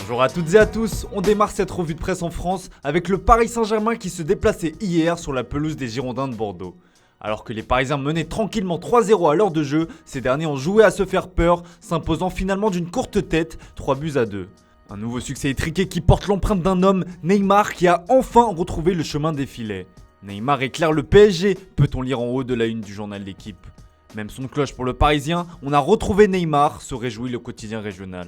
Bonjour à toutes et à tous, on démarre cette revue de presse en France avec le Paris Saint-Germain qui se déplaçait hier sur la pelouse des Girondins de Bordeaux. Alors que les Parisiens menaient tranquillement 3-0 à l'heure de jeu, ces derniers ont joué à se faire peur, s'imposant finalement d'une courte tête, 3-2. Un nouveau succès étriqué qui porte l'empreinte d'un homme, Neymar, qui a enfin retrouvé le chemin des filets. Neymar éclaire le PSG, peut-on lire en haut de la une du journal L'Équipe. Même son de cloche pour le Parisien, on a retrouvé Neymar, se réjouit le quotidien régional.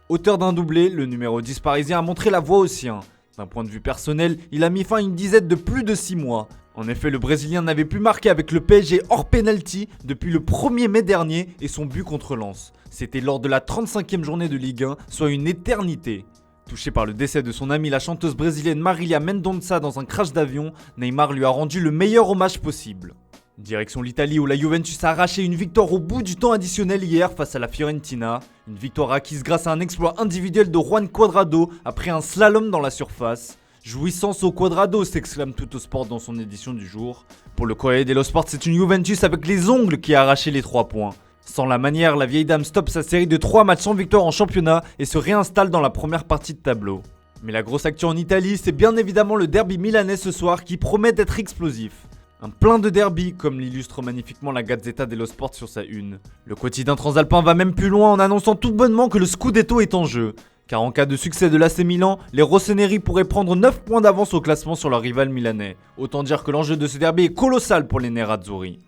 Auteur d'un doublé, le numéro 10 parisien a montré la voie aux siens. D'un point de vue personnel, il a mis fin à une disette de plus de 6 mois. En effet, le Brésilien n'avait plus marqué avec le PSG hors penalty depuis le 1er mai dernier et son but contre Lens. C'était lors de la 35e journée de Ligue 1, soit une éternité. Touché par le décès de son amie la chanteuse brésilienne Marília Mendonça dans un crash d'avion, Neymar lui a rendu le meilleur hommage possible. Direction l'Italie où la Juventus a arraché une victoire au bout du temps additionnel hier face à la Fiorentina. Une victoire acquise grâce à un exploit individuel de Juan Cuadrado après un slalom dans la surface. Jouissance au Cuadrado, s'exclame Tuttosport dans son édition du jour. Pour le Corriere dello Sport, c'est une Juventus avec les ongles qui a arraché les 3 points. Sans la manière, la vieille dame stoppe sa série de 3 matchs sans victoire en championnat et se réinstalle dans la première partie de tableau. Mais la grosse actu en Italie, c'est bien évidemment le derby milanais ce soir qui promet d'être explosif. Un plein de derby, comme l'illustre magnifiquement la Gazzetta dello Sport sur sa une. Le quotidien transalpin va même plus loin en annonçant tout bonnement que le Scudetto est en jeu. Car en cas de succès de l'AC Milan, les rossoneri pourraient prendre 9 points d'avance au classement sur leur rival milanais. Autant dire que l'enjeu de ce derby est colossal pour les Nerazzurri.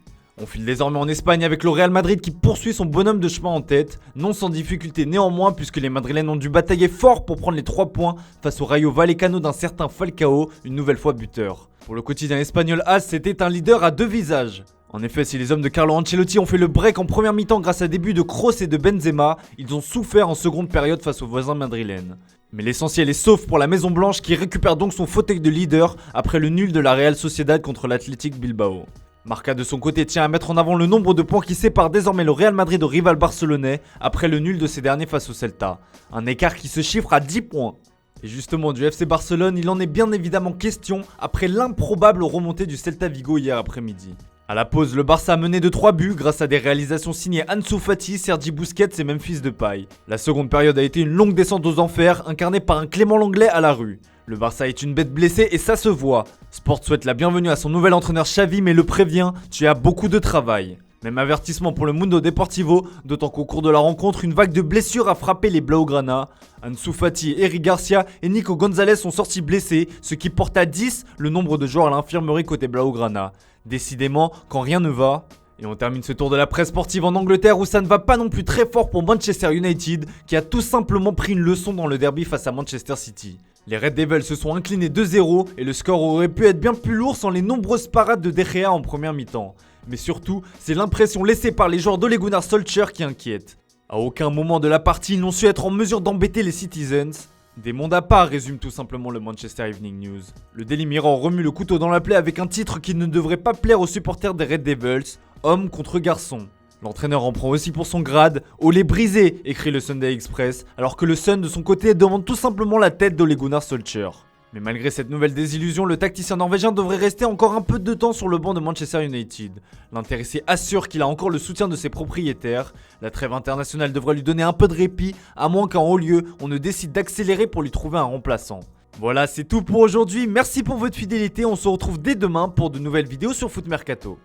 On file désormais en Espagne avec le Real Madrid qui poursuit son bonhomme de chemin en tête, non sans difficulté néanmoins puisque les Madrilènes ont dû batailler fort pour prendre les 3 points face au Rayo Vallecano d'un certain Falcao, une nouvelle fois buteur. Pour le quotidien espagnol AS, c'était un leader à 2 visages. En effet, si les hommes de Carlo Ancelotti ont fait le break en première mi-temps grâce à des buts de Kroos et de Benzema, ils ont souffert en seconde période face aux voisins madrilènes. Mais l'essentiel est sauf pour la Maison Blanche qui récupère donc son fauteuil de leader après le nul de la Real Sociedad contre l'Athletic Bilbao. Marca de son côté tient à mettre en avant le nombre de points qui sépare désormais le Real Madrid au rival barcelonais après le nul de ces derniers face au Celta. Un écart qui se chiffre à 10 points. Et justement du FC Barcelone, il en est bien évidemment question après l'improbable remontée du Celta Vigo hier après-midi. A la pause, le Barça a mené de 3 buts grâce à des réalisations signées Ansu Fati, Sergi Busquets et Memphis Depay. La seconde période a été une longue descente aux enfers, incarnée par un Clément Lenglet à la rue. Le Barça est une bête blessée et ça se voit. Sport souhaite la bienvenue à son nouvel entraîneur Xavi mais le prévient, tu as beaucoup de travail. Même avertissement pour le Mundo Deportivo, d'autant qu'au cours de la rencontre, une vague de blessures a frappé les Blaugrana. Ansu Fati, Eric Garcia et Nico Gonzalez sont sortis blessés, ce qui porte à 10 le nombre de joueurs à l'infirmerie côté Blaugrana. Décidément, quand rien ne va. Et on termine ce tour de la presse sportive en Angleterre où ça ne va pas non plus très fort pour Manchester United, qui a tout simplement pris une leçon dans le derby face à Manchester City. Les Red Devils se sont inclinés 2-0 et le score aurait pu être bien plus lourd sans les nombreuses parades de De Gea en première mi-temps. Mais surtout, c'est l'impression laissée par les joueurs d'Ole Gunnar Solskjaer qui inquiète. À aucun moment de la partie, ils n'ont su être en mesure d'embêter les Citizens. Des mondes à part, résume tout simplement le Manchester Evening News. Le Daily Mirror remue le couteau dans la plaie avec un titre qui ne devrait pas plaire aux supporters des Red Devils, homme contre garçon. L'entraîneur en prend aussi pour son grade. Olé brisé, écrit le Sunday Express, alors que le Sun de son côté demande tout simplement la tête d'Ole Gunnar Solskjaer. Mais malgré cette nouvelle désillusion, le tacticien norvégien devrait rester encore un peu de temps sur le banc de Manchester United. L'intéressé assure qu'il a encore le soutien de ses propriétaires. La trêve internationale devrait lui donner un peu de répit, à moins qu'en haut lieu, on ne décide d'accélérer pour lui trouver un remplaçant. Voilà, c'est tout pour aujourd'hui. Merci pour votre fidélité. On se retrouve dès demain pour de nouvelles vidéos sur Foot Mercato.